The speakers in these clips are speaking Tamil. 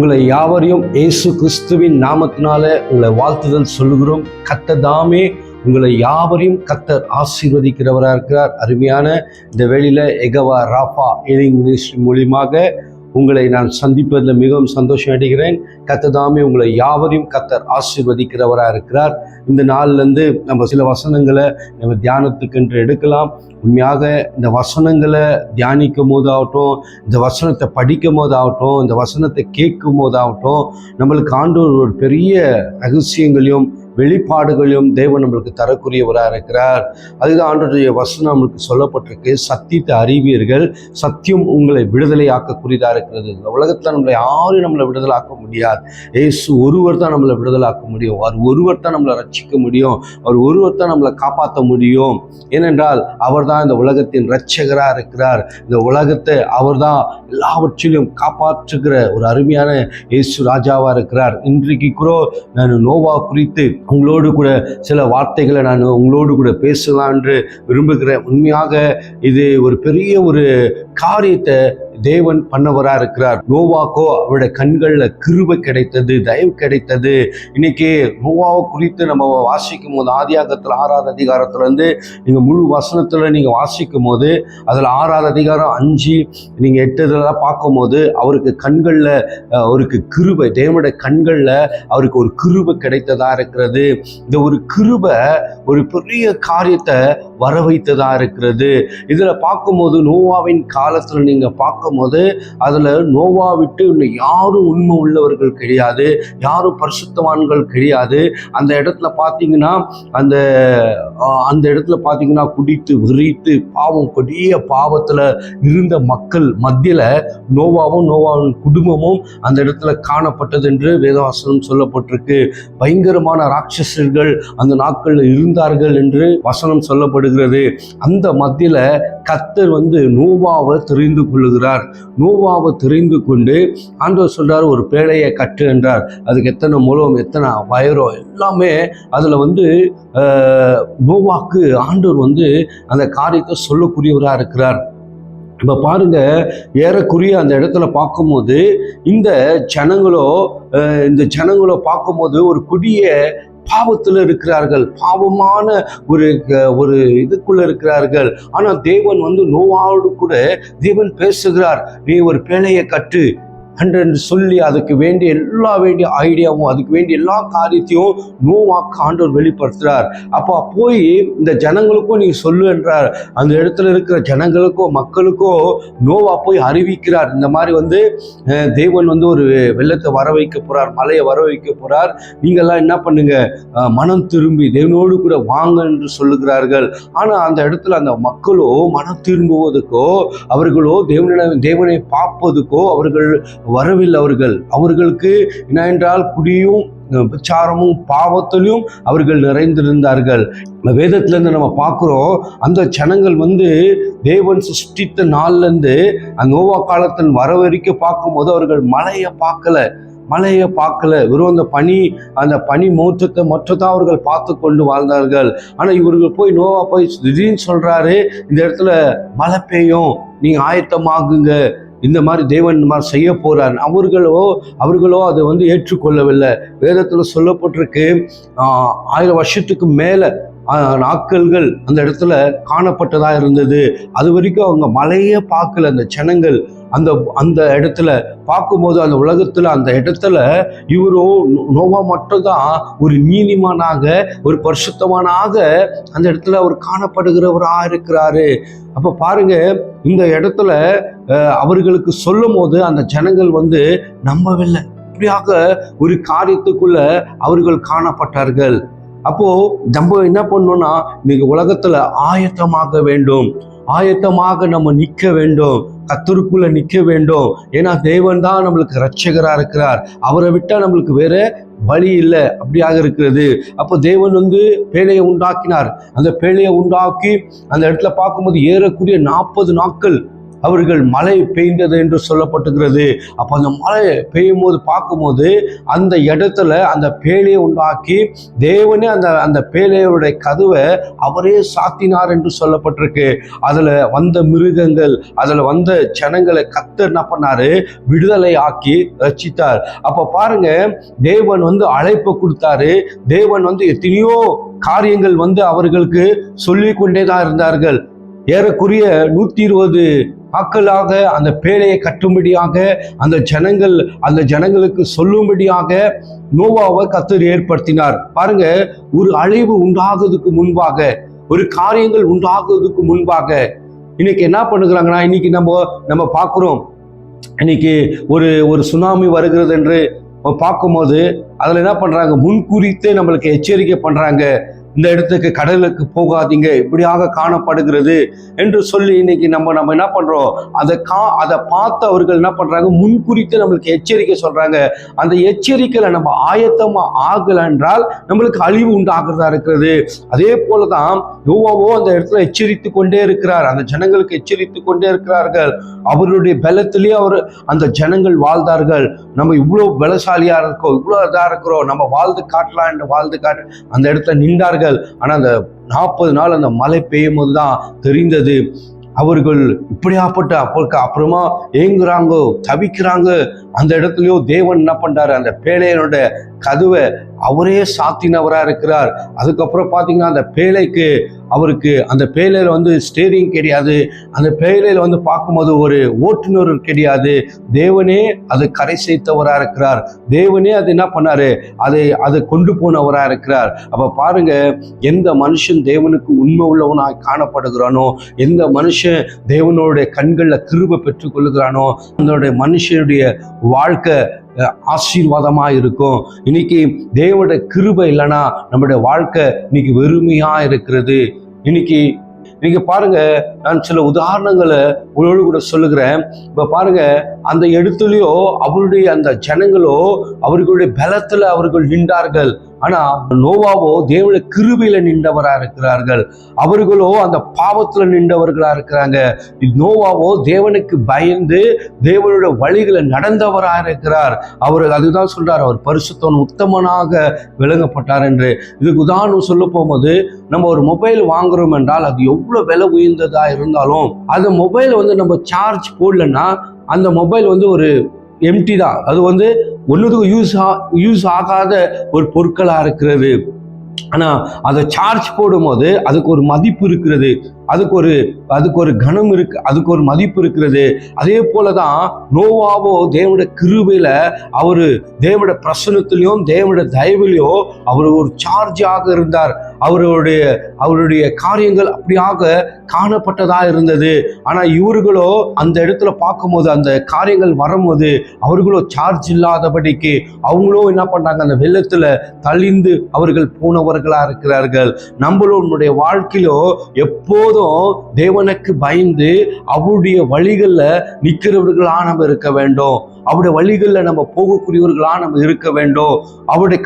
உங்களை யாவரையும் இயேசு கிறிஸ்துவின் நாமத்தினால உங்களை வாழ்த்துதல் சொல்லுகிறோம். கர்த்தர் தாமே உங்களை யாவரையும் கர்த்தர் ஆசீர்வதிக்கிறவராக இருக்கிறார். அருமையான இந்த வேளையில எகவா ராஃபா ஹீலிங் மினிஸ்ட்ரி மூலியமாக உங்களை நான் சந்திப்பதில் மிகவும் சந்தோஷம் அடைகிறேன். கர்த்தர் தாமே உங்களை யாவரையும் கர்த்தர் ஆசீர்வதிக்கிறவராக இருக்கிறார். இந்த நாள்லேருந்து நம்ம சில வசனங்களை நம்ம தியானத்துக்கென்று எடுக்கலாம். உண்மையாக இந்த வசனங்களை தியானிக்கும் போதாகட்டும், இந்த வசனத்தை படிக்கும் போதாகட்டும், இந்த வசனத்தை கேட்கும் போதாகட்டும், நம்மளுக்கு ஆண்டவர் ஒரு பெரிய ரகசியங்களையும் வெளிப்பாடுகளையும் தேவன் நம்மளுக்கு தரக்கூடியவராக இருக்கிறார். அதுதான் ஆண்டவருடைய வசனம் நம்மளுக்கு சொல்லப்பட்டிருக்கு. சத்தியத்தை அறிவீர்கள், சத்தியம் உங்களை விடுதலையாக்கக்கூடியதாக இருக்கிறது. இந்த உலகத்தில் நம்மளை யாரும் நம்மளை விடுதலாக்க முடியாது. இயேசு ஒருவர் தான் நம்மளை விடுதலாக்க முடியும். அவர் ஒருவர் தான் நம்மளை ரட்சிக்க முடியும். அவர் ஒருவர் தான் நம்மளை காப்பாற்ற முடியும். ஏனென்றால் அவர் தான் இந்த உலகத்தின் இரட்சகராக இருக்கிறார். இந்த உலகத்தை அவர் தான் எல்லாவற்றிலும் காப்பாற்றுகிற ஒரு அருமையான இயேசு ராஜாவாக இருக்கிறார். இன்றைக்கு கூட நான் நோவா குறித்து உங்களோடு கூட சில வார்த்தைகளை நான் உங்களோடு கூட பேசலாம் என்று விரும்புகிறேன். உண்மையாக இது ஒரு பெரிய ஒரு காரியத்தை தேவன் பண்ணவராக இருக்கிறார். நோவாக்கோ அவருடைய கண்களில் கிருபை கிடைத்தது, தயவு கிடைத்தது. இன்னைக்கு நோவாவை குறித்து நம்ம வாசிக்கும் போது ஆதியாகத்தில் 6வது அதிகாரத்துலேருந்து நீங்கள் முழு வசனத்தில் நீங்கள் வாசிக்கும் போது அதில் 6வது அதிகாரம் 5 நீங்கள் 8 பார்க்கும் போது அவருக்கு கண்களில் அவருக்கு கிருபை, தேவனுடைய கண்களில் அவருக்கு ஒரு கிருபை கிடைத்ததாக இருக்கிறது. இந்த ஒரு கிருபை ஒரு பெரிய காரியத்தை வர வைத்ததாக இருக்கிறது. இதில் பார்க்கும்போது நோவாவின் காலத்தில் நீங்கள் பார்க்கும்போது அதில் நோவா விட்டு இன்னும் யாரும் உண்மை உள்ளவர்கள் கிடையாது, யாரும் பரிசுத்தவான்கள் கிடையாது. அந்த இடத்துல பார்த்தீங்கன்னா அந்த இடத்துல பார்த்தீங்கன்னா குடித்து விரித்து பாவம், கொடிய பாவத்தில் இருந்த மக்கள் மத்தியில் நோவாவும் நோவாவின் குடும்பமும் அந்த இடத்துல காணப்பட்டது என்று வேதவசனம் சொல்லப்பட்டிருக்கு. பயங்கரமான ராட்சசர்கள் அந்த நாட்களில் இருந்தார்கள் என்று வசனம் சொல்லப்படுகிறது. அந்த மத்தியில் கர்த்தர் நோவாவை தெரிந்து கொள்ளுகிறார். நோவாவை தெரிந்து கொண்டு ஆண்டவர் சொல்றார், ஒரு பேழையை கட்டு என்றார். அதுக்கு எத்தனை முழம், எத்தனை வயரம், எல்லாமே அதில் நோவாக்கு ஆண்டவர் அந்த காரியத்தை சொல்லக்கூடியவராக இருக்கிறார். இப்போ பாருங்க, ஏறக்குறைய அந்த இடத்துல பார்க்கும்போது இந்த ஜனங்களோ பார்க்கும்போது ஒரு கொடிய பாவத்தில் இருக்கிறார்கள், பாவமான ஒரு இதுக்குள்ள இருக்கிறார்கள். ஆனால் தேவன் நோவாவோடு கூட தேவன் பேசுகிறார், நீ ஒரு பேழையை கட்டு என்று சொல்லி அதுக்கு வேண்டிய ஐடியாவும் அதுக்கு வேண்டிய எல்லா காரியத்தையும் நோவாக்கு ஆண்டவர் வெளிப்படுத்துகிறார். அப்போ போய் இந்த ஜனங்களுக்கும் நீ சொல்லு என்றார். அந்த இடத்துல இருக்கிற ஜனங்களுக்கோ மக்களுக்கோ நோவா போய் அறிவிக்கிறார். இந்த மாதிரி தேவன் ஒரு வெள்ளத்தை வர வைக்க போறார், மழையை வர வைக்க போறார். நீங்கள்லாம் என்ன பண்ணுங்க, மனம் திரும்பி தேவனோடு கூட வாங்க என்று சொல்லுகிறார்கள். ஆனால் அந்த இடத்துல அந்த மக்களோ மனம் திரும்புவதற்கோ அவர்களோ தேவனை பார்ப்பதுக்கோ அவர்கள் வரவில்லை. அவர்களுக்கு என்ன என்றால் குடியும் விசாரமும் பாவத்திலும் அவர்கள் நிறைந்திருந்தார்கள். வேதத்திலேருந்து நம்ம பார்க்குறோம், அந்த ஜனங்கள் தேவன் சிருஷ்டித்த நாள்லேருந்து அந்த நோவா காலத்தில் வர வரைக்கும் பார்க்கும்போது அவர்கள் மழையை பார்க்கல. வெறும் அந்த பனி மூற்றத்தை மற்றதான் அவர்கள் பார்த்து கொண்டு வாழ்ந்தார்கள். ஆனால் இவர்கள் நோவா போய் திடீர்னு சொல்றாரு, இந்த இடத்துல மழை பெய்யும், நீங்க ஆயத்தமாகுங்க, இந்த மாதிரி தேவன் இந்த மாதிரி செய்ய போறார். அவர்களோ அதை ஏற்றுக்கொள்ளவில்லை. வேதத்தில் சொல்லப்பட்டிருக்கு, 1000 வருஷத்துக்கு மேலே நாட்கள்கள் அந்த இடத்துல காணப்பட்டதாக இருந்தது. அது வரைக்கும் அவங்க மழையே பார்க்கல. அந்த ஜனங்கள் அந்த இடத்துல பார்க்கும்போது அந்த உலகத்தில் அந்த இடத்துல இவரோ நோவா மட்டும்தான் ஒரு நீதிமானாக, ஒரு பரிசுத்தமானாக அந்த இடத்துல அவர் காணப்படுகிறவராக இருக்கிறாரு. அப்போ பாருங்க, இந்த இடத்துல அவர்களுக்கு சொல்லும் போது அந்த ஜனங்கள் நம்பவில்லை. இப்படியாக ஒரு காரியத்துக்குள்ள அவர்கள் காணப்பட்டார்கள். அப்போ நம்ம என்ன பண்ணோம்னா, இன்னைக்கு உலகத்துல ஆயத்தமாக நம்ம நிற்க வேண்டும், கர்த்தருக்குள்ள நிற்க வேண்டும். ஏன்னா தேவன் தான் நம்மளுக்கு இரட்சகராக இருக்கிறார். அவரை விட்டா நம்மளுக்கு வேற வழி இல்லை, அப்படியாக இருக்கிறது. அப்போ தேவன் பேழையை உண்டாக்கினார். அந்த பேழையை உண்டாக்கி அந்த இடத்துல பார்க்கும்போது ஏறக்குரிய 40 நாட்கள் அவர்கள் மழை பெய்ந்தது என்று சொல்லப்பட்டுகிறது. அப்போ அந்த மழை பெய்யும் போது பார்க்கும்போது அந்த இடத்துல அந்த பேழையை உண்டாக்கி தேவனே அந்த பேழையுடைய கதவை அவரே சாத்தினார் என்று சொல்லப்பட்டிருக்கு. அதுல வந்த மிருகங்கள், அதுல வந்த ஜனங்களை கர்த்தர் என்ன பண்ணாரு, விடுதலை ஆக்கி ரட்சித்தார். அப்ப பாருங்க, தேவன் அழைப்பு கொடுத்தாரு. தேவன் எத்தனையோ காரியங்கள் அவர்களுக்கு சொல்லிக் கொண்டேதான் இருந்தார்கள். ஏறக்குறைய 120 நாட்களாக அந்த பேழையை கட்டும்படியாக அந்த ஜனங்களுக்கு சொல்லும்படியாக நோவாவை கர்த்தர் ஏற்படுத்தினார். பாருங்க, ஒரு அழிவு உண்டாகுவதற்கு முன்பாக, ஒரு காரியங்கள் உண்டாகுவதற்கு முன்பாக இன்னைக்கு என்ன பண்ணுகிறாங்கன்னா, இன்னைக்கு நம்ம பார்க்கிறோம், இன்னைக்கு ஒரு சுனாமி வருகிறது என்று பார்க்கும்போது அதில் என்ன பண்ணுறாங்க, முன்குறித்தே நம்மளுக்கு எச்சரிக்கை பண்ணுறாங்க. இந்த இடத்துக்கு கடலுக்கு போகாதீங்க, இப்படியாக காணப்படுகிறது என்று சொல்லி இன்னைக்கு நம்ம என்ன பண்றோம், அதை பார்த்து அவர்கள் என்ன பண்றாங்க, முன்குறித்து நம்மளுக்கு எச்சரிக்கை சொல்றாங்க. அந்த எச்சரிக்கையில நம்ம ஆயத்தமா ஆகல என்றால் நம்மளுக்கு அழிவு உண்டாகிறதா இருக்கிறது. அதே போலதான் யோவாவோ அந்த இடத்துல எச்சரித்து கொண்டே இருக்கிறார், அந்த ஜனங்களுக்கு எச்சரித்து கொண்டே இருக்கிறார்கள். அவருடைய பலத்திலேயே அந்த ஜனங்கள் வாழ்ந்தார்கள். நம்ம இவ்வளவு பலசாலியா இருக்கோம், இவ்வளவு இதா இருக்கிறோம், நம்ம வாழ்ந்து காட்டலாம் என்று வாழ்ந்து காட்ட அந்த இடத்துல நின்றார்கள். ஆனா அந்த 40 நாள் அந்த மழை பெய்யும் போதுதான் தெரிந்தது அவர்கள் இப்படியாப்பட்ட அப்புறமா ஏங்குறாங்க, தவிக்கிறாங்க. அந்த இடத்துலயோ தேவன் என்ன பண்றாரு, அந்த பேழையனோட கதவை அவரே சாத்தினவரா இருக்கிறார். அதுக்கப்புறம் பாத்தீங்கன்னா அந்த பேழைக்கு அவருக்கு அந்த பேழையில ஸ்டேரிங் கிடையாது, அந்த பேழையில பார்க்கும்போது ஒரு ஓட்டுநர் கிடையாது. தேவனே அது கரை சேர்த்தவரா இருக்கிறார். தேவனே அது என்ன பண்ணாரு, அதை கொண்டு போனவரா இருக்கிறார். அப்ப பாருங்க, எந்த மனுஷன் தேவனுக்கு உண்மை உள்ளவனாய் காணப்படுகிறானோ, எந்த மனுஷன் தேவனுடைய கண்கள்ல கிருபை பெற்றுக் கொள்ளுகிறானோ, அந்த மனுஷனுடைய வாழ்க்கை ஆசீர்வாதமா இருக்கும். இன்னைக்கு தேவனுடைய கிருபை இல்லைன்னா நம்முடைய வாழ்க்கை இன்னைக்கு வெறுமையா இருக்கிறது. இன்னைக்கு பாருங்க, நான் சில உதாரணங்களை உங்களோடு கூட சொல்லுகிறேன். இப்ப பாருங்க, அந்த இடத்துலயோ அவருடைய அந்த ஜனங்களோ அவர்களுடைய பலத்துல அவர்கள் நின்றார்கள். ஆனா நோவாவோ தேவனுடைய கிருபையில நின்றவரா இருக்கிறார்கள். அவர்களோ அந்த பாவத்துல நின்றவர்களா இருக்கிறாங்க. நோவாவோ தேவனுக்கு பயந்து தேவனுடைய வழிகளை நடந்தவரா இருக்கிறார். அதுதான் சொல்றார், அவர் பரிசுத்தவன் உத்தமனாக விளங்கப்பட்டார் என்று. இதுக்கு உதாரணம் சொல்ல போகும்போது, நம்ம ஒரு மொபைல் வாங்குறோம் என்றால் அது எவ்வளவு விலை உயர்ந்ததா இருந்தாலும் அந்த மொபைல் நம்ம சார்ஜ் போடலன்னா அந்த மொபைல் ஒரு எம்டி தான். அது ஒன்றுத்துக்கும் யூஸ் ஆகாத ஒரு பொருட்களா இருக்கிறது. ஆனா அதை சார்ஜ் போடும்போது அதுக்கு ஒரு மதிப்பு இருக்கிறது, அதுக்கு ஒரு கணம் இருக்கு, அதுக்கு ஒரு மதிப்பு இருக்கிறது. அதே போலதான் நோவாவோ தேவனுடைய கிருபையில அவரு தேவனுடைய பிரசன்னத்திலையும் தேவனுடைய தயவிலையும் அவர் ஒரு சார்ஜாக இருந்தார். அவருடைய காரியங்கள் அப்படியாக காணப்பட்டதா இருந்தது. ஆனா இவர்களோ அந்த இடத்துல பார்க்கும்போது, அந்த காரியங்கள் வரும்போது அவர்களோ சார்ஜ் இல்லாதபடிக்கு அவங்களும் என்ன பண்றாங்க, அந்த வெள்ளத்துல தள்ளிந்து அவர்கள் போனவர்களா இருக்கிறார்கள். நம்மளுடைய வாழ்க்கையிலோ எப்போதும் தேவனுக்கு பயந்து அவருடைய வழிகள்ல நிற்கிறவர்களா நம்ம இருக்க வேண்டும். அவருடைய வழிகள்ல நம்ம போகக்கூடியவர்களா நம்ம இருக்க வேண்டும். அவருடைய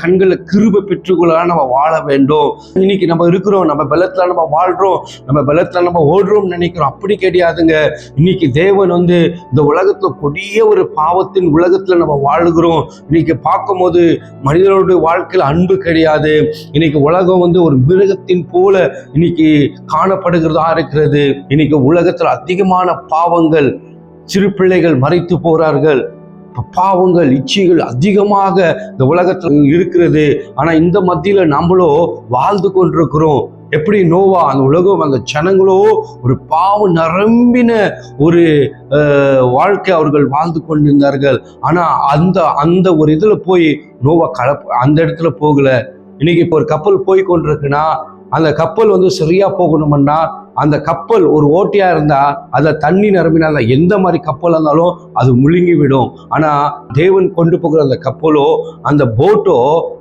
கண்கள்ல கிருபை பெற்றுக்கொள்ள நம்ம வாழ வேண்டும். இன்னைக்கு நம்ம இருக்கிறோம், நம்ம பலத்துல நம்ம வாழ்றோம், நம்ம பலத்துல நம்ம ஓடுறோம் நினைக்கிறோம். அப்படி கிடையாதுங்க. இன்னைக்கு தேவன் இந்த உலகத்துல கொடிய ஒரு பாவத்தின் உலகத்துல நம்ம வாழுகிறோம். இன்னைக்கு பார்க்கும்போது மனிதனுடைய வாழ்க்கையில அன்பு கிடையாது. இன்னைக்கு உலகம் ஒரு மிருகத்தின் போல இன்னைக்கு காணப்படுகிறதா இருக்கிறது. இன்னைக்கு உலகத்துல அதிகமான பாவங்கள், சிறு பிள்ளைகள் மறைத்து போறார்கள், பாவங்கள், இச்சைகள் அதிகமாக இந்த உலகத்தில் இருக்கிறது. ஆனா இந்த மத்தியில நம்மளோ வாழ்ந்து கொண்டிருக்கிறோம். எப்படி நோவா, அந்த உலகம், அந்த ஜனங்களோ ஒரு பாவம் நிரம்பின ஒரு வாழ்க்கை அவர்கள் வாழ்ந்து கொண்டிருந்தார்கள். ஆனா அந்த ஒரு இதுல போய் நோவா அந்த இடத்துல போகல. இன்னைக்கு இப்போ ஒரு கப்பல் போய் கொண்டிருக்குன்னா அந்த கப்பல் சரியா போகணும்னா அந்த கப்பல் ஒரு ஓட்டையா இருந்தா அதில் தண்ணி நிரம்பினா எந்த மாதிரி கப்பல் இருந்தாலும் அது முழுங்கி விடும். ஆனா தேவன் கொண்டு போகிற அந்த கப்பலோ அந்த போட்டோ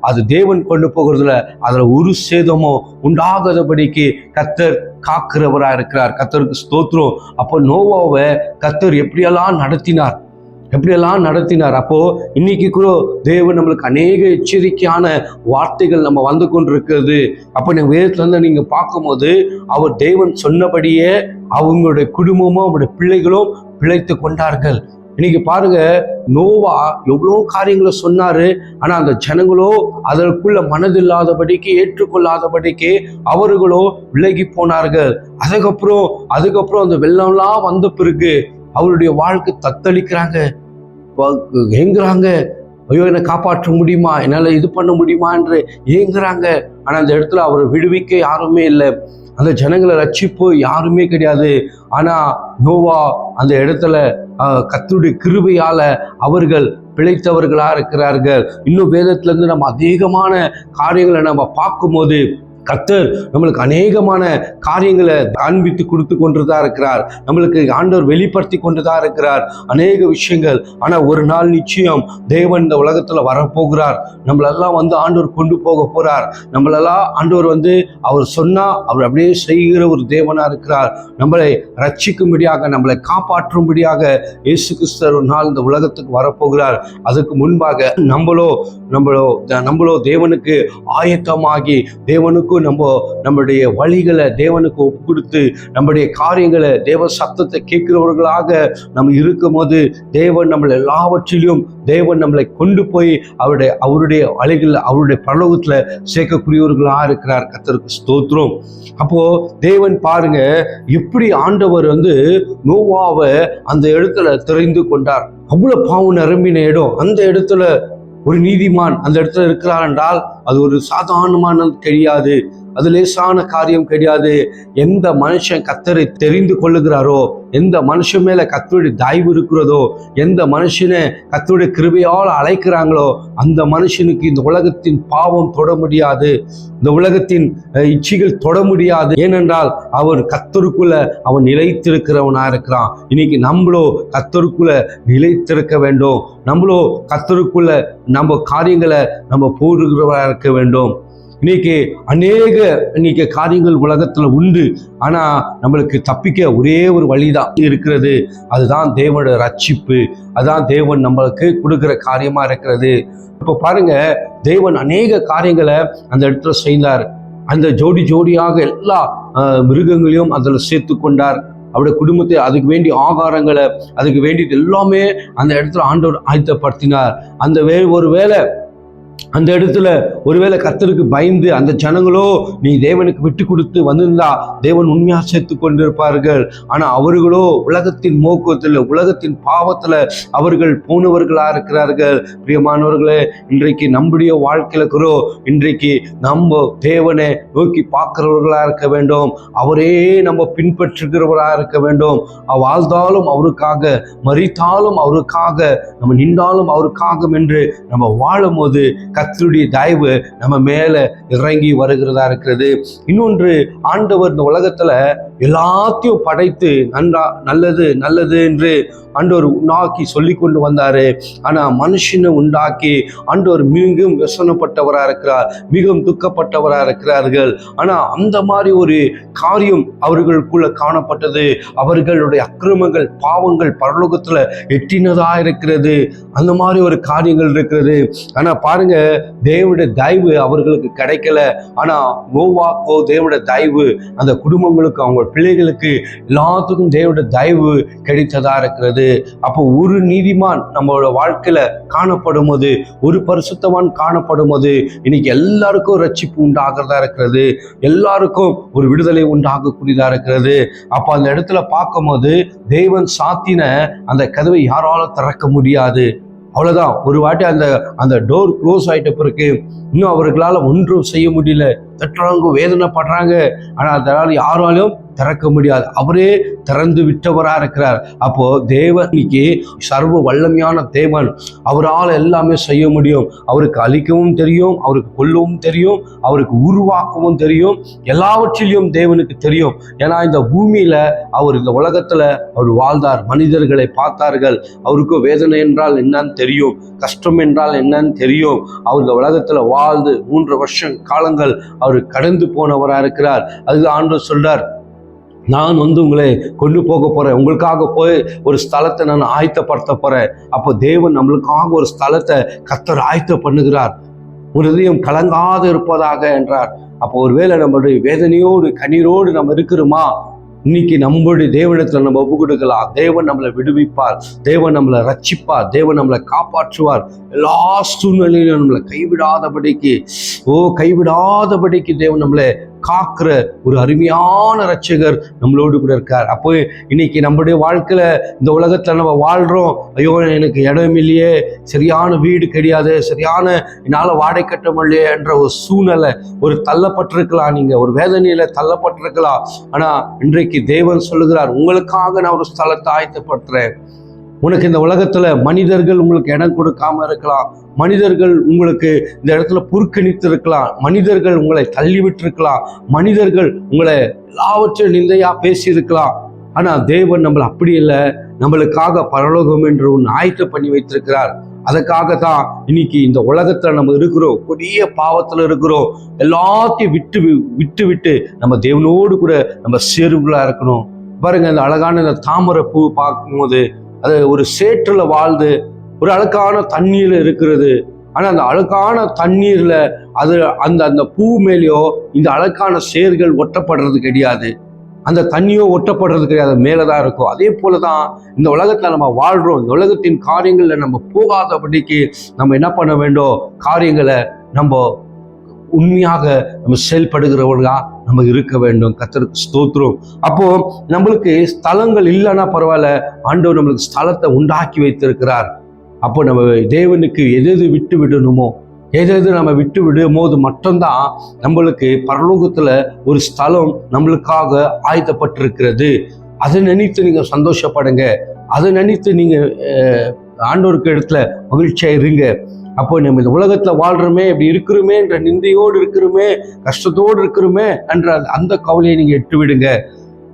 அது தேவன் கொண்டு போகிறதுல அதுல ஒரு சேதமோ உண்டாகாதபடிக்கு கர்த்தர் காக்கிறவரா இருக்கிறார். கர்த்தருக்கு ஸ்தோத்திரம். அப்போ நோவாவை கர்த்தர் எப்படியெல்லாம் நடத்தினார். எப்படியெல்லாம் நடத்தினார். அப்போ இன்னைக்கு கூட தேவன் நம்மளுக்கு அநேக எச்சரிக்கையான வார்த்தைகள் நம்ம வந்து கொண்டிருக்கிறது. அப்போ நீங்க வேதத்துல இருந்து நீங்க பார்க்கும்போது அவர் தேவன் சொன்னபடியே அவங்களுடைய குடும்பமும் அவருடைய பிள்ளைகளும் பிழைத்து கொண்டார்கள். இன்னைக்கு பாருங்க, நோவா எவ்வளோ காரியங்களை சொன்னாரு. ஆனா அந்த ஜனங்களோ அதற்குள்ள மனதில்லாதபடிக்கு ஏற்றுக்கொள்ளாதபடிக்கு அவர்களோ விலகி போனார்கள். அதுக்கப்புறம் அந்த வெள்ளம்லாம் வந்த பிறகு அவருடைய வாழ்க்கை தத்தளிக்கிறாங்க, ஏங்குறாங்க. ஐயோ, என்னை காப்பாற்ற முடியுமா, என்னால் இது பண்ண முடியுமா என்று ஏங்குறாங்க. ஆனா அந்த இடத்துல அவர் விடுவிக்க யாருமே இல்லை, அந்த ஜனங்களை ரட்சிப்பு யாருமே கிடையாது. ஆனா நோவா அந்த இடத்துல கர்த்தருடைய கிருபையால அவர்கள் பிழைத்தவர்களா இருக்கிறார்கள். இன்னும் வேதத்துல இருந்து நம்ம அதிகமான காரியங்களை நம்ம பார்க்கும்போது கர்த்தர் நம்மளுக்கு அநேகமான காரியங்களை காண்பித்து கொடுத்து கொண்டுதான் இருக்கிறார். நம்மளுக்கு ஆண்டவர் வெளிப்படுத்தி கொண்டுதான் இருக்கிறார் அநேக விஷயங்கள். ஆனா ஒரு நாள் நிச்சயம் தேவன் இந்த உலகத்துல வரப்போகிறார். நம்மளெல்லாம் ஆண்டவர் கொண்டு போக போறார். நம்மளெல்லாம் ஆண்டவர் அவர் சொன்னா அவர் அப்படியே செய்கிற ஒரு தேவனா இருக்கிறார். நம்மளை ரட்சிக்கும்படியாக, நம்மளை காப்பாற்றும்படியாக இயேசு கிறிஸ்து ஒரு நாள் இந்த உலகத்துக்கு வரப்போகிறார். அதுக்கு முன்பாக நம்மளோ தேவனுக்கு ஆயத்தமாகி தேவனுக்கு நம்முடைய வழிகளை தேவனுக்கு ஒப்பு கொடுத்து நம்முடைய காரியங்களை தேவ சத்தத்தை கேட்கிறவர்களாக நம்ம இருக்கும் போது தேவன் நம்மளை எல்லாவற்றிலும் தேவன் நம்மளை கொண்டு போய் அவருடைய வழிகள் அவருடைய பரலோகத்துல சேர்க்கக்கூடியவர்களாக இருக்கிறார். கர்த்தருக்கு ஸ்தோத்திரம். அப்போ தேவன் பாருங்க எப்படி ஆண்டவர் நோவாவை அந்த இடத்துல தெரிந்து கொண்டார். அவ்வளவு பாவம் நிரம்பின இடம், அந்த இடத்துல ஒரு நீதிமான் அந்த இடத்துல இருக்கிறார் என்றால் அது ஒரு சாதாரணமான கிடையாது, அது லேசான காரியம் கிடையாது. எந்த மனுஷன் கர்த்தரை தெரிந்து கொள்ளுகிறாரோ, எந்த மனுஷன் மேல கர்த்தருடைய தயவு இருக்கிறதோ, எந்த மனுஷனை கர்த்தருடைய கிருபையால் அழைக்கிறாங்களோ அந்த மனுஷனுக்கு இந்த உலகத்தின் பாவம் தொட முடியாது, இந்த உலகத்தின் இச்சைகள் தொட முடியாது. ஏனென்றால் அவன் கர்த்தருக்குள்ள அவன் நிலைத்திருக்கிறவனா இருக்கிறான். இன்னைக்கு நம்மளோ கர்த்தருக்குள்ள நிலைத்திருக்க வேண்டும். நம்மளோ கர்த்தருக்குள்ள நம்ம காரியங்களை நம்ம போடுகிறவா இருக்க வேண்டும். இன்னைக்கு காரியங்கள் உலகத்துல உண்டு. ஆனா நம்மளுக்கு தப்பிக்க ஒரே ஒரு வழிதான் இருக்கிறது, அதுதான் தேவனுடைய ரட்சிப்பு, அதுதான் தேவன் நம்மளுக்கு கொடுக்கிற காரியமா இருக்கிறது. இப்ப பாருங்க, தேவன் அநேக காரியங்களை அந்த இடத்துல செய்தார். அந்த ஜோடியாக எல்லா மிருகங்களையும் அதில் சேர்த்து கொண்டார். அவருடைய குடும்பத்தை, அதுக்கு வேண்டிய ஆகாரங்களை, அதுக்கு வேண்டியது எல்லாமே அந்த இடத்துல ஆண்டவர் ஆயத்தப்படுத்தினார். அந்த இடத்துல ஒருவேளை கர்த்தருக்கு பயந்து அந்த ஜனங்களோ நீ தேவனுக்கு விட்டு கொடுத்து வந்திருந்தா தேவன் உண்மையா சேர்த்து கொண்டிருப்பார்கள். ஆனா அவர்களோ உலகத்தின் மோக்கத்தில், உலகத்தின் பாவத்துல அவர்கள் போனவர்களா இருக்கிறார்கள். பிரியமானவர்களே, இன்றைக்கு நம்முடைய வாழ்க்கையில இருக்கிறோ, இன்றைக்கு நம்ம தேவனை நோக்கி பார்க்கிறவர்களா இருக்க வேண்டும். அவரே நம்ம பின்பற்றுகிறவர்களா இருக்க வேண்டும். வாழ்ந்தாலும் அவருக்காக, மரித்தாலும் அவருக்காக, நம்ம நின்றாலும் அவருக்காக என்று நம்ம வாழும் போது கர்த்தருடைய தயவு நம்ம மேல இறங்கி வருகிறதா இருக்கிறது. இன்னொன்று, ஆண்டவர் இந்த உலகத்துல எல்லாத்தையும் படைத்து நல்லது என்று ஆண்டவர் உண்டாக்கி சொல்லி கொண்டு வந்தாரு. ஆனா மனுஷனை உண்டாக்கி ஆண்டவர் மிகவும் व्यसனப்பட்டவராக இருக்கிறார், மிகவும் துக்கப்பட்டவராக இருக்கிறார்கள். ஆனா அந்த மாதிரி ஒரு காரியம் அவர்களுக்குள்ள காணப்பட்டது. அவர்களுடைய அக்கிரமங்கள், பாவங்கள் பரலோகத்துல எட்டினதா இருக்கிறது. அந்த மாதிரி ஒரு காரியங்கள் இருக்கிறது. ஆனா பாருங்க, தேவனுடைய தயவு அவர்களுக்கு கிடைக்கல. ஆனா நோவாக்கோ தேவனுடைய தயவு, அந்த குடும்பங்களுக்கு, அவங்க பிள்ளைகளுக்கு எல்லாத்துக்கும் தேவனுடைய தயவு கிடைத்ததா இருக்கிறது. அப்போ ஒரு நீதிமான் நம்மளோட வாழ்க்கையில காணப்படும் போது, ஒரு பரிசுத்தவான் காணப்படும் போது இன்னைக்கு எல்லாருக்கும் ரட்சிப்பு உண்டாகிறதா இருக்கிறது, எல்லாருக்கும் ஒரு விடுதலை உண்டாகக்கூடியதா இருக்கிறது. அப்ப அந்த இடத்துல பார்க்கும் போது தேவன் சாத்தின அந்த கதவை யாராலும் திறக்க முடியாது. அவ்வளவுதான். ஒரு வாட்டி அந்த டோர் க்ளோஸ் ஆயிட்ட பிறகு இன்னும் அவர்களால் ஒன்றும் செய்ய முடியல. தட்டுறாங்க, வேதனைப்படுறாங்க. ஆனா அதனால யாராலும் திறக்க முடியாது. அவரே திறந்து விட்டவரா இருக்கிறார். அப்போ தேவன் இன்னைக்கு சர்வ வல்லமையான தேவன், அவரால் எல்லாமே செய்ய முடியும். அவருக்கு அழிக்கவும் தெரியும், அவருக்கு கொல்லவும் தெரியும், அவருக்கு உருவாக்கவும் தெரியும். எல்லாவற்றிலையும் தேவனுக்கு தெரியும். ஏன்னா இந்த பூமியில அவர், இந்த உலகத்துல அவர் வாழ்ந்தார், மனிதர்களை பார்த்தார்கள். அவருக்கு வேதனை என்றால் என்னன்னு தெரியும், கஷ்டம் என்றால் என்னன்னு தெரியும். அவர் இந்த உலகத்துல வாழ்ந்து 3 வருஷம் காலங்கள் அவர் கடந்து போனவரா இருக்கிறார். அதுக்கு ஆண்டவர் சொல்றார், நான் உங்களை கொண்டு போக போறேன், உங்களுக்காக போய் ஒரு ஸ்தலத்தை நான் ஆயத்தப்படுத்த போறேன். அப்போ தேவன் நம்மளுக்காக ஒரு ஸ்தலத்தை கர்த்தர் ஆயத்த பண்ணுகிறார். ஒரு இதயம் கலங்காது இருப்பதாக என்றார். அப்போ ஒருவேளை நம்மளுடைய வேதனையோடு கண்ணீரோடு நம்ம இருக்கிறோமா, இன்னைக்கு நம்மளுடைய தேவனிடத்துல நம்ம ஒப்பு கொடுக்கலாம். தேவன் நம்மளை விடுவிப்பார், தேவன் நம்மளை ரட்சிப்பார், தேவன் நம்மளை காப்பாற்றுவார். எல்லா சூழ்நிலையிலும் நம்மளை கைவிடாதபடிக்கு தேவன் நம்மளை காக்கிற ஒரு அருமையான ரட்சகர் நம்மளோடு கூட இருக்கார். அப்போ இன்னைக்கு நம்மளுடைய வாழ்க்கையில இந்த உலகத்துல நம்ம வாழ்றோம், ஐயோ எனக்கு இடம் இல்லையே, சரியான வீடு கிடையாது, சரியான என்னால வாடகை கட்ட முடியலையே என்ற ஒரு சூழ்நிலை, ஒரு தள்ளப்பட்டிருக்கலாம், நீங்க ஒரு வேதனையில தள்ளப்பட்டிருக்கலாம். ஆனா இன்றைக்கு தேவன் சொல்லுகிறார், உங்களுக்காக நான் ஒரு ஸ்தலத்தை ஆயத்தப்படுத்துறேன். உனக்கு இந்த உலகத்துல மனிதர்கள் உங்களுக்கு இடம் கொடுக்காம இருக்கலாம், மனிதர்கள் உங்களுக்கு இந்த இடத்துல புறக்கணித்து இருக்கலாம், மனிதர்கள் உங்களை தள்ளிவிட்டு இருக்கலாம், மனிதர்கள் உங்களை எல்லாவற்றையும் நிந்தையா பேசி இருக்கலாம். ஆனா தேவன் நம்மளை அப்படி இல்லை, நம்மளுக்காக பரலோகம் என்று ஒன்று ஆயத்த பண்ணி வைத்திருக்கிறார். அதுக்காகத்தான் இன்னைக்கு இந்த உலகத்துல நம்ம இருக்கிறோம், கொடிய பாவத்துல இருக்கிறோம். எல்லாத்தையும் விட்டு நம்ம தேவனோடு கூட நம்ம சேர்வுகளா இருக்கணும். பாருங்க, இந்த அழகான இந்த தாமரை பூ பார்க்கும்போது அது ஒரு சேற்றுல வாழ்ந்து ஒரு அழுக்கான தண்ணீர்ல இருக்கிறது. ஆனா அந்த அழுக்கான தண்ணீர்ல அது அந்த பூ மேலேயோ இந்த அழுக்கான சேர்கள் ஒட்டப்படுறது கிடையாது, அந்த தண்ணியோ ஒட்டப்படுறது கிடையாது, மேலதான் இருக்கும். அதே போலதான் இந்த உலகத்துல நம்ம வாழ்றோம். இந்த உலகத்தின் காரியங்கள்ல நம்ம போகாதபடிக்கு நம்ம என்ன பண்ண வேண்டும், காரியங்களை நம்ம உண்மையாக நம்ம செயல்படுகிறவர்களா நம்ம இருக்க வேண்டும். கர்த்தருக்கு ஸ்தோத்திரம். அப்போ நம்மளுக்கு ஸ்தலங்கள் இல்லைன்னா பரவாயில்ல, ஆண்டவர் நம்மளுக்கு ஸ்தலத்தை உண்டாக்கி வைத்திருக்கிறார். அப்போ நம்ம தேவனுக்கு எது விட்டு விடணுமோ, எது நம்ம விட்டு விடும் போது மட்டும்தான் நம்மளுக்கு பரலோகத்துல ஒரு ஸ்தலம் நம்மளுக்காக ஆயத்தப்பட்டிருக்கிறது. அதை நினைத்து நீங்க சந்தோஷப்படுங்க, அதை நினைத்து நீங்க ஆண்டவருக்கு இடத்துல மகிழ்ச்சியா இருங்க. அப்போ நம்ம இந்த உலகத்துல வாழ்றோமே, இப்படி இருக்கிறோமே என்ற நிந்தையோடு இருக்கிறோமே, கஷ்டத்தோடு இருக்கிறோமே என்ற அந்த கவலையை நீங்க எட்டு விடுங்க.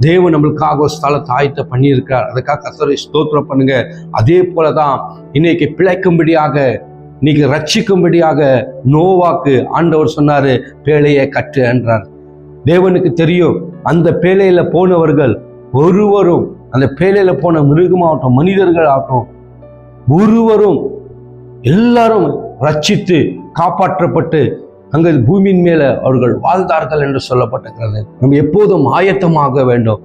தேவன் நம்மளுக்காக ஒரு ஸ்தலத்தை ஆயத்த பண்ணியிருக்கார். அதுக்காக கர்த்தரை ஸ்தோத்திரம் பண்ணுங்க. அதே போலதான் இன்னைக்கு பிழைக்கும்படியாக, இன்னைக்கு ரட்சிக்கும்படியாக நோவாக்கு ஆண்டவர் சொன்னாரு, பேழையை கட்டு என்றார். தேவனுக்கு தெரியும், அந்த பேழையில போனவர்கள் ஒருவரும், அந்த பேழையில போன மிருகமாகட்டும் மனிதர்கள் ஆகட்டும், ஒருவரும் எல்லாரும் ரட்சித்து காப்பாற்றப்பட்டு அங்கு பூமியின் மேல அவர்கள் வாழ்ந்தார்கள் என்று சொல்லப்பட்டிருக்கிறது. நம்ம எப்போதும் ஆயத்தமாக வேண்டும்.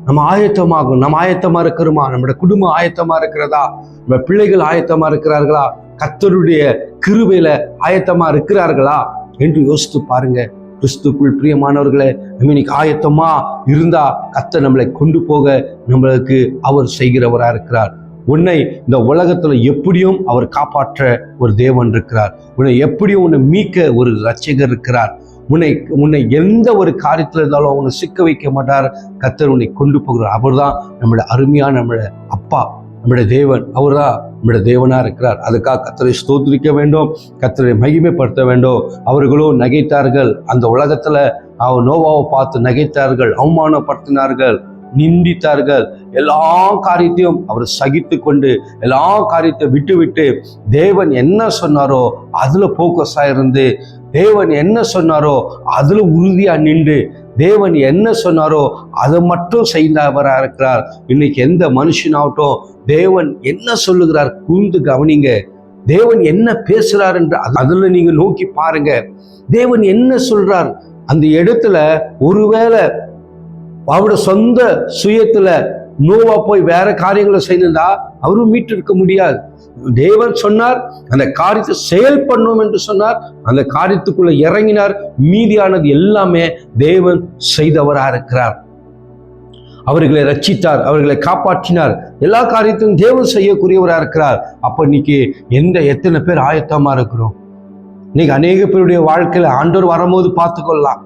நம்ம ஆயத்தமா இருக்கிறோமா? நம்முடைய குடும்பம் ஆயத்தமா இருக்கிறதா? நம்ம பிள்ளைகள் ஆயத்தமா இருக்கிறார்களா? கர்த்தருடைய கிருபையில ஆயத்தமா இருக்கிறார்களா என்று யோசித்து பாருங்க. கிறிஸ்துக்குள் பிரியமானவர்களே, நம்ம இன்னைக்கு ஆயத்தமா இருந்தா கர்த்தர் நம்மளை கொண்டு போக நம்மளுக்கு அவர் செய்கிறவரா இருக்கிறார். உன்னை இந்த உலகத்துல எப்படியும் அவர் காப்பாற்ற ஒரு தேவன் இருக்கிறார். உன்னை எப்படியும் உன்னை மீட்க ஒரு ரட்சகர் இருக்கிறார். உன்னை எந்த ஒரு காரியத்துல இருந்தாலும் உன்னை சிக்க வைக்க மாட்டார். கர்த்தர் உன்னை கொண்டு போகிறார். அவர் தான் நம்மளுடைய அருமையான நம்மளுடைய அப்பா, நம்முடைய தேவன். அவர் தான் நம்முடைய தேவனா இருக்கிறார். அதுக்காக கர்த்தரை ஸ்தோத்திரிக்க வேண்டும், கர்த்தரை மகிமைப்படுத்த வேண்டும். அவர்களும் நகைத்தார்கள். அந்த உலகத்துல அவர் நோவாவை பார்த்து நகைத்தார்கள், அவமானப்படுத்தினார்கள், நிந்தித்தார்கள். எல்லா காரியத்தையும் அவர் சகித்து கொண்டு எல்லா காரியத்தை விட்டு தேவன் என்ன சொன்னாரோ அதுல போக்கஸா இருந்து, தேவன் என்ன சொன்னாரோ அதுல உறுதியா நின்று, தேவன் என்ன சொன்னாரோ அதை மட்டும் செய்தவரா இருக்கிறார். இன்னைக்கு எந்த மனுஷனாகட்டும் தேவன் என்ன சொல்லுகிறார் கூர்ந்து கவனிங்க. தேவன் என்ன பேசுறார் என்று அதுல நீங்க நோக்கி பாருங்க. தேவன் என்ன சொல்றார் அந்த இடத்துல. ஒருவேளை அவரோட சொந்த சுயத்துல நோவா போய் வேற காரியங்களை செய்திருந்தா அவரும் மீட்டு இருக்க முடியாது. தேவன் சொன்னார், அந்த காரியத்தை செயல்படணும் என்று சொன்னார், அந்த காரியத்துக்குள்ள இறங்கினார். மீதியானது எல்லாமே தேவன் செய்தவரா இருக்கிறார். அவர்களை ரட்சித்தார், அவர்களை காப்பாற்றினார். எல்லா காரியத்தையும் தேவன் செய்யக்கூடியவரா இருக்கிறார். அப்ப இன்னைக்கு எத்தனை பேர் ஆயத்தமா இருக்கிறோம்? இன்னைக்கு அநேக பேருடைய வாழ்க்கையில ஆண்டவர் வரும்போது பார்த்துக்கொள்ளலாம்,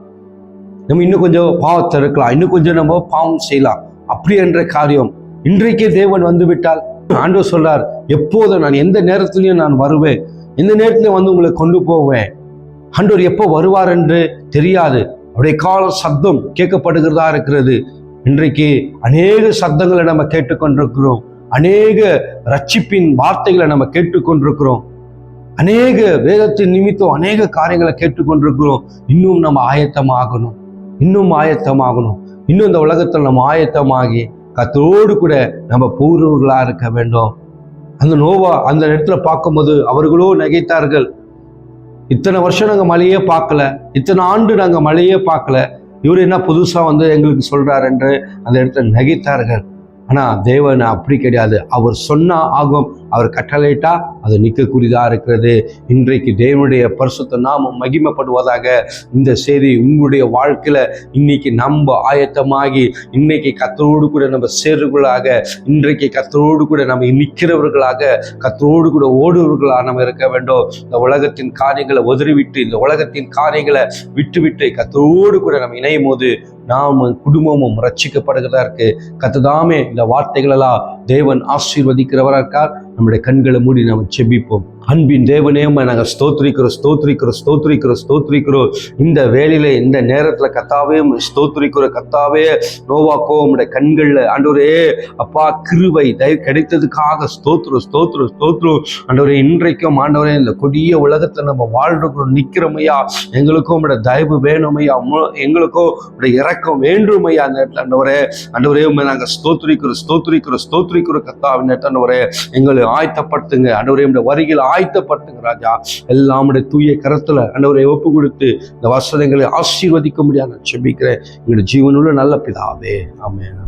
நம்ம இன்னும் கொஞ்சம் பாவத்தை இருக்கலாம், இன்னும் கொஞ்சம் நம்ம பாவம் செய்யலாம், அப்படி என்ற காரியம். இன்றைக்கே தேவன் வந்து விட்டால் ஆண்டவர் சொல்றார், எப்போதும் நான் எந்த நேரத்திலையும் நான் வருவேன், எந்த நேரத்திலையும் வந்து உங்களை கொண்டு போவேன். ஆண்டவர் எப்போ வருவார் என்று தெரியாது. அவருடைய கால சத்தம் கேட்கப்படுகிறதா இருக்கிறது. இன்றைக்கு அநேக சத்தங்களை நம்ம கேட்டுக்கொண்டிருக்கிறோம், அநேக ரட்சிப்பின் வார்த்தைகளை நம்ம கேட்டுக்கொண்டிருக்கிறோம், அநேக வேதத்தின் நிமித்தம் அநேக காரியங்களை கேட்டுக்கொண்டிருக்கிறோம். இன்னும் நம்ம ஆயத்தமாகணும். இன்னும் ஆயத்தமாகணும். இன்னும் இந்த உலகத்தில் நம்ம ஆயத்தமாகி கர்த்தரோடு கூட நம்ம பூர்வர்களா இருக்க வேண்டும். அந்த நோவா அந்த இடத்துல பார்க்கும்போது அவர்களோ நகைத்தார்கள். இத்தனை வருஷம் நாங்கள் மழையே பார்க்கல, இத்தனை ஆண்டு நாங்கள் மழையே பார்க்கல, இவர் என்ன புதுசா வந்து எங்களுக்கு சொல்றாரு என்று அந்த இடத்துல நகைத்தார்கள். ஆனா தேவன் அப்படி கிடையாது. அவர் சொன்னா ஆகும், அவர் கட்டளையிட்டா அது நிற்கக்கூடியதா இருக்கிறது. இன்றைக்கு தேவனுடைய பரிசுத்த நாமம் மகிமைப்படுவதாக. இந்த செய்தி உங்களுடைய வாழ்க்கையில இன்னைக்கு நம்ம ஆயத்தமாகி இன்னைக்கு கர்த்தரோடு கூட நம்ம சேர்வர்களாக, இன்றைக்கு கர்த்தரோடு கூட நம்ம நிற்கிறவர்களாக, கர்த்தரோடு கூட ஓடுவர்களாக நம்ம இருக்க வேண்டும். இந்த உலகத்தின் காரியங்களை உதறிவிட்டு, இந்த உலகத்தின் காரியங்களை விட்டுவிட்டு கர்த்தரோடு கூட நம்ம இணையும் போது நாம் குடும்பமும் ரட்சிக்கப்படுகிறதா இருக்கு. கர்த்ததாமே இந்த வார்த்தைகளெல்லாம் தேவன் ஆசீர்வதிக்கிறவரா இருக்கார். நம்முடைய கண்களை மூடி நாம் செபிப்போம். அன்பின் தேவனே, நாங்கள் ஸ்தோத்திரிக்கிறோம். இந்த வேளையில இந்த நேரத்துல கர்த்தாவே கர்த்தாவே, நோவாக்கோ உம்முடைய கண்கள்ல ஆண்டவரே அப்பா கிருபை தயவு கிடைத்ததுக்காக ஸ்தோத்திரம். ஆண்டவரே இன்றைக்கும் ஆண்டவரே இந்த கொடிய உலகத்துல நம்ம வாழ்றோம் நிக்கிறோமையா, எங்களுக்கும் உம்முடைய தயவு வேணுமையா, எங்களுக்கும் உடைய இரக்கம் வேண்டுமையா. அந்த இடத்துல ஆண்டவரே நாங்கள் ஸ்தோத்திரிக்கிறோம் கர்த்தாவின் ஆண்டவரே எங்களை ஆயத்தப்படுத்துங்க. ஆண்டவரே உம்முடைய வருகையில் ஆயத்தப்படுத்துங்க ராஜா. எல்லாம் தூய கரத்துல ஆண்டவரை ஒப்பு கொடுத்து இந்த வசனங்களை ஆசீர்வதிக்க முடியாது செபிக்கிறேன். எங்களுடைய ஜீவனுள்ள நல்ல பிதாவே, ஆமென்.